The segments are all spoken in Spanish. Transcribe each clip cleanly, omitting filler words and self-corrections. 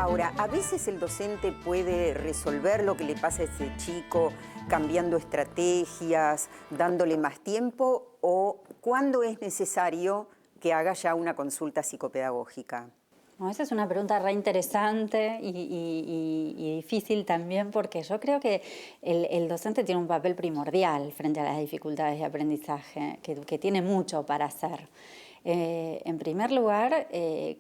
Ahora, a veces el docente puede resolver lo que le pasa a ese chico cambiando estrategias, dándole más tiempo, o cuándo es necesario que haga ya una consulta psicopedagógica. No, esa es una pregunta re interesante y difícil también, porque yo creo que el docente tiene un papel primordial frente a las dificultades de aprendizaje, que tiene mucho para hacer. En primer lugar,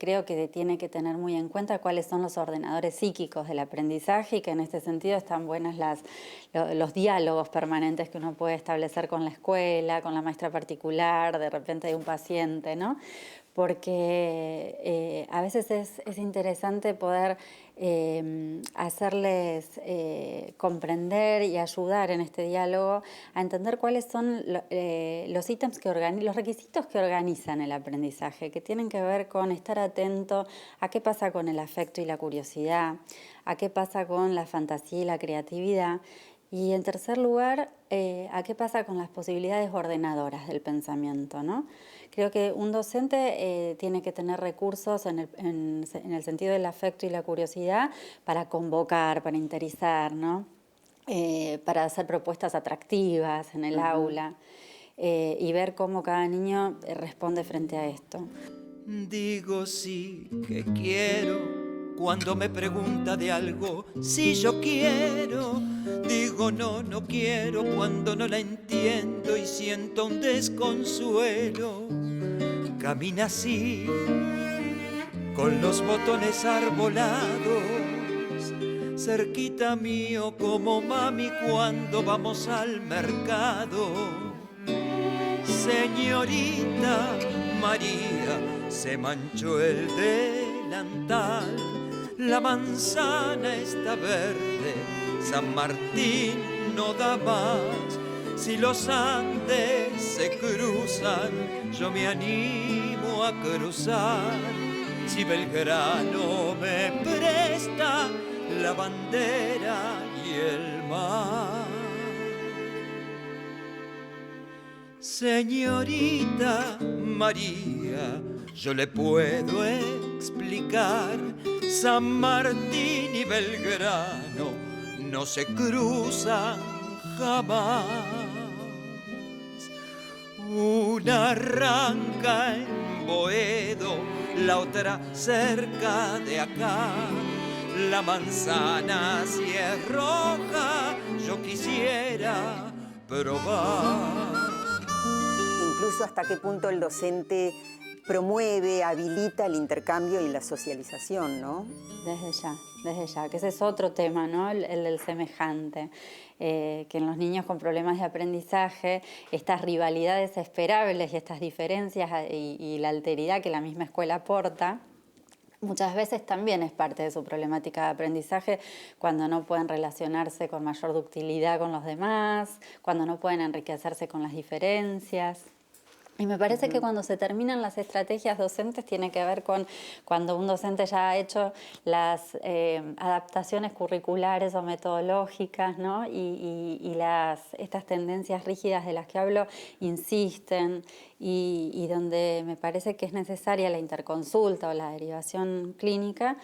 creo que tiene que tener muy en cuenta cuáles son los ordenadores psíquicos del aprendizaje y que en este sentido están buenos los diálogos permanentes que uno puede establecer con la escuela, con la maestra particular, de repente hay un paciente, ¿no? Porque a veces es interesante poder hacerles comprender y ayudar en este diálogo a entender cuáles son los ítems los requisitos que organizan el aprendizaje, que tienen que ver con estar atento a qué pasa con el afecto y la curiosidad, a qué pasa con la fantasía y la creatividad. Y en tercer lugar, ¿a qué pasa con las posibilidades ordenadoras del pensamiento, ¿no? Creo que un docente tiene que tener recursos en el sentido del afecto y la curiosidad para convocar, para interesar, ¿no? Para hacer propuestas atractivas en el aula y ver cómo cada niño responde frente a esto. Digo sí que quiero cuando me pregunta de algo, si yo quiero. Digo no, no quiero cuando no la entiendo y siento un desconsuelo. Camina así, con los botones arbolados, cerquita mío como mami cuando vamos al mercado. Señorita María, se manchó el delantal, la manzana está verde, San Martín no da más. Si los Andes se cruzan, yo me animo a cruzar. Si Belgrano me presta la bandera y el mar. Señorita María, yo le puedo explicar, San Martín y Belgrano no se cruzan jamás. Una arranca en Boedo, la otra cerca de acá. La manzana si es roja, yo quisiera probar. Incluso hasta qué punto el docente promueve, habilita el intercambio y la socialización, ¿no? Desde ya, que ese es otro tema, ¿no? El del semejante, que en los niños con problemas de aprendizaje, estas rivalidades esperables y estas diferencias y la alteridad que la misma escuela aporta, muchas veces también es parte de su problemática de aprendizaje cuando no pueden relacionarse con mayor ductilidad con los demás, cuando no pueden enriquecerse con las diferencias. Y me parece que cuando se terminan las estrategias docentes tiene que ver con cuando un docente ya ha hecho las adaptaciones curriculares o metodológicas, ¿no? Y estas tendencias rígidas de las que hablo insisten y donde me parece que es necesaria la interconsulta o la derivación clínica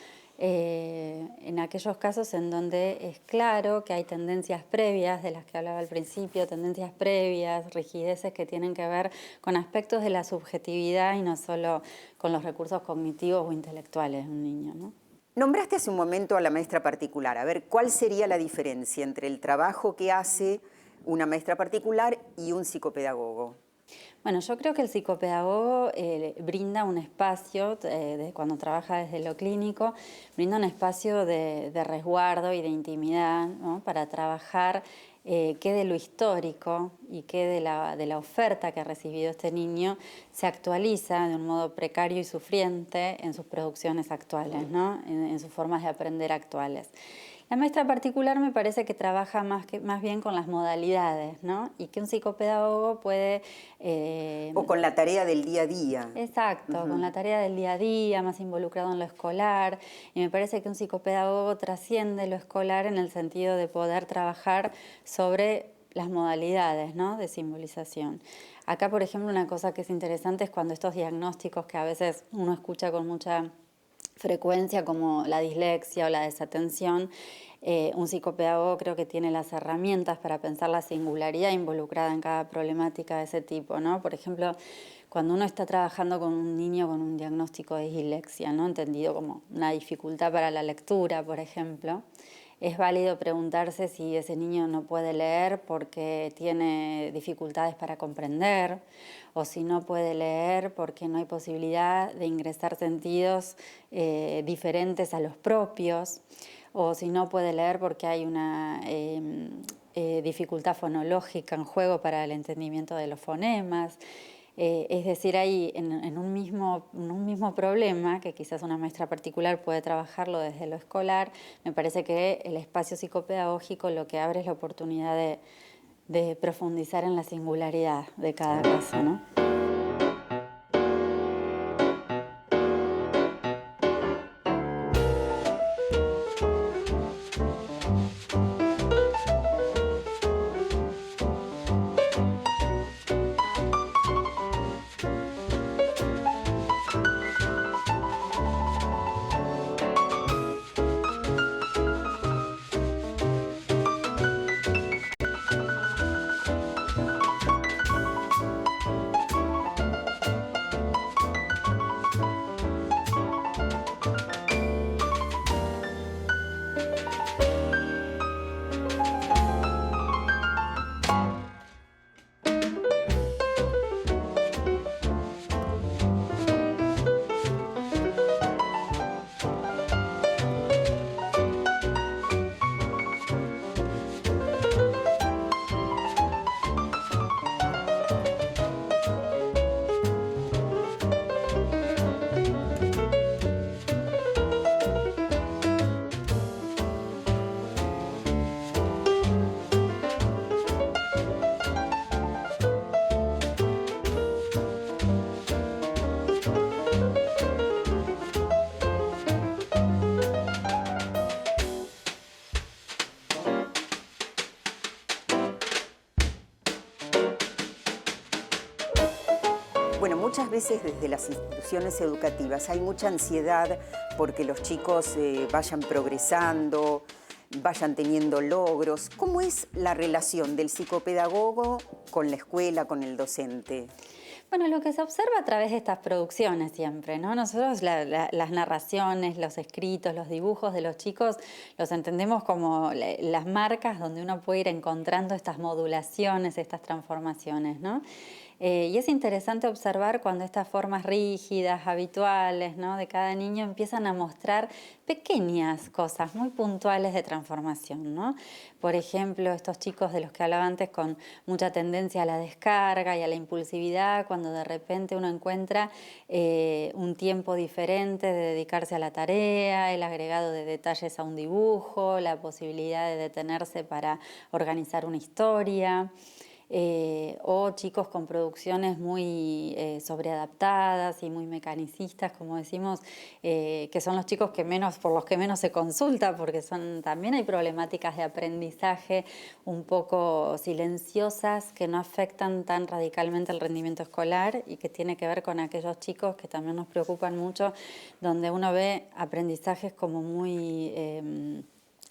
en aquellos casos en donde es claro que hay tendencias previas, de las que hablaba al principio, tendencias previas, rigideces que tienen que ver con aspectos de la subjetividad y no solo con los recursos cognitivos o intelectuales de un niño, ¿no? Nombraste hace un momento a la maestra particular. A ver, ¿cuál sería la diferencia entre el trabajo que hace una maestra particular y un psicopedagogo? Bueno, yo creo que el psicopedagogo brinda un espacio, cuando trabaja desde lo clínico, brinda un espacio de resguardo y de intimidad, ¿no? Para trabajar qué de lo histórico y qué de la oferta que ha recibido este niño se actualiza de un modo precario y sufriente en sus producciones actuales, ¿no? En sus formas de aprender actuales. La maestra particular me parece que trabaja más bien con las modalidades, ¿no? Y que un psicopedagogo puede... o con la tarea del día a día. Exacto, con la tarea del día a día, más involucrado en lo escolar. Y me parece que un psicopedagogo trasciende lo escolar en el sentido de poder trabajar sobre las modalidades, ¿no? De simbolización. Acá, por ejemplo, una cosa que es interesante es cuando estos diagnósticos que a veces uno escucha con mucha frecuencia como la dislexia o la desatención, un psicopedagogo creo que tiene las herramientas para pensar la singularidad involucrada en cada problemática de ese tipo, ¿no? Por ejemplo, cuando uno está trabajando con un niño con un diagnóstico de dislexia, ¿no? Entendido como una dificultad para la lectura, por ejemplo, es válido preguntarse si ese niño no puede leer porque tiene dificultades para comprender, o si no puede leer porque no hay posibilidad de ingresar sentidos diferentes a los propios, o si no puede leer porque hay una dificultad fonológica en juego para el entendimiento de los fonemas. Es decir, hay en un mismo problema, que quizás una maestra particular puede trabajarlo desde lo escolar, me parece que el espacio psicopedagógico lo que abre es la oportunidad de profundizar en la singularidad de cada caso, ¿no? Bueno, muchas veces desde las instituciones educativas hay mucha ansiedad porque los chicos vayan progresando, vayan teniendo logros. ¿Cómo es la relación del psicopedagogo con la escuela, con el docente? Bueno, lo que se observa a través de estas producciones siempre, ¿no? Nosotros las narraciones, los escritos, los dibujos de los chicos los entendemos como las marcas donde uno puede ir encontrando estas modulaciones, estas transformaciones, ¿no? Y es interesante observar cuando estas formas rígidas, habituales, ¿no?, de cada niño empiezan a mostrar pequeñas cosas muy puntuales de transformación, ¿no? Por ejemplo, estos chicos de los que hablaba antes con mucha tendencia a la descarga y a la impulsividad, cuando de repente uno encuentra un tiempo diferente de dedicarse a la tarea, el agregado de detalles a un dibujo, la posibilidad de detenerse para organizar una historia. O chicos con producciones muy sobreadaptadas y muy mecanicistas, como decimos, que son los chicos por los que menos se consulta, porque también hay problemáticas de aprendizaje un poco silenciosas que no afectan tan radicalmente el rendimiento escolar y que tiene que ver con aquellos chicos que también nos preocupan mucho, donde uno ve aprendizajes como muy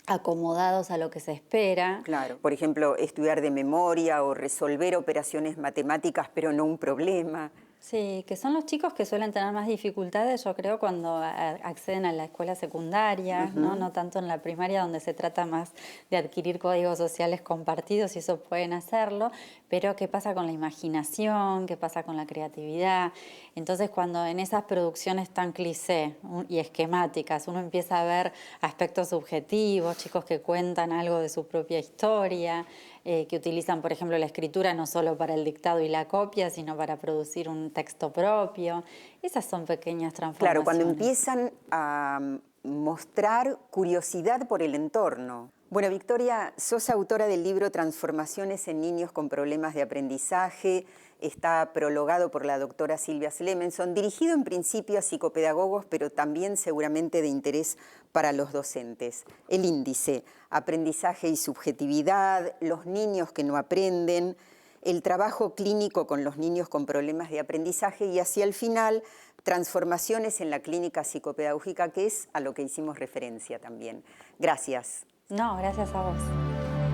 acomodados a lo que se espera. Claro, por ejemplo, estudiar de memoria o resolver operaciones matemáticas, pero no un problema. Sí, que son los chicos que suelen tener más dificultades, yo creo, cuando acceden a la escuela secundaria, ¿no? No tanto en la primaria, donde se trata más de adquirir códigos sociales compartidos, y eso pueden hacerlo, pero ¿qué pasa con la imaginación? ¿Qué pasa con la creatividad? Entonces, cuando en esas producciones tan cliché y esquemáticas uno empieza a ver aspectos subjetivos, chicos que cuentan algo de su propia historia, que utilizan, por ejemplo, la escritura no solo para el dictado y la copia, sino para producir un texto propio. Esas son pequeñas transformaciones. Claro, cuando empiezan a mostrar curiosidad por el entorno. Bueno, Victoria, sos autora del libro Transformaciones en niños con problemas de aprendizaje. Está prologado por la doctora Silvia Slemenson, dirigido en principio a psicopedagogos, pero también seguramente de interés para los docentes. El índice, aprendizaje y subjetividad, los niños que no aprenden, el trabajo clínico con los niños con problemas de aprendizaje y hacia el final transformaciones en la clínica psicopedagógica, que es a lo que hicimos referencia también. Gracias. No, gracias a vos.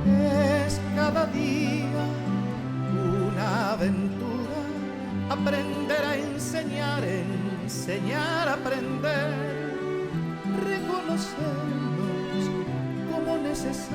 Es cada día una aventura, aprender a enseñar, enseñar a aprender, reconocernos como necesario.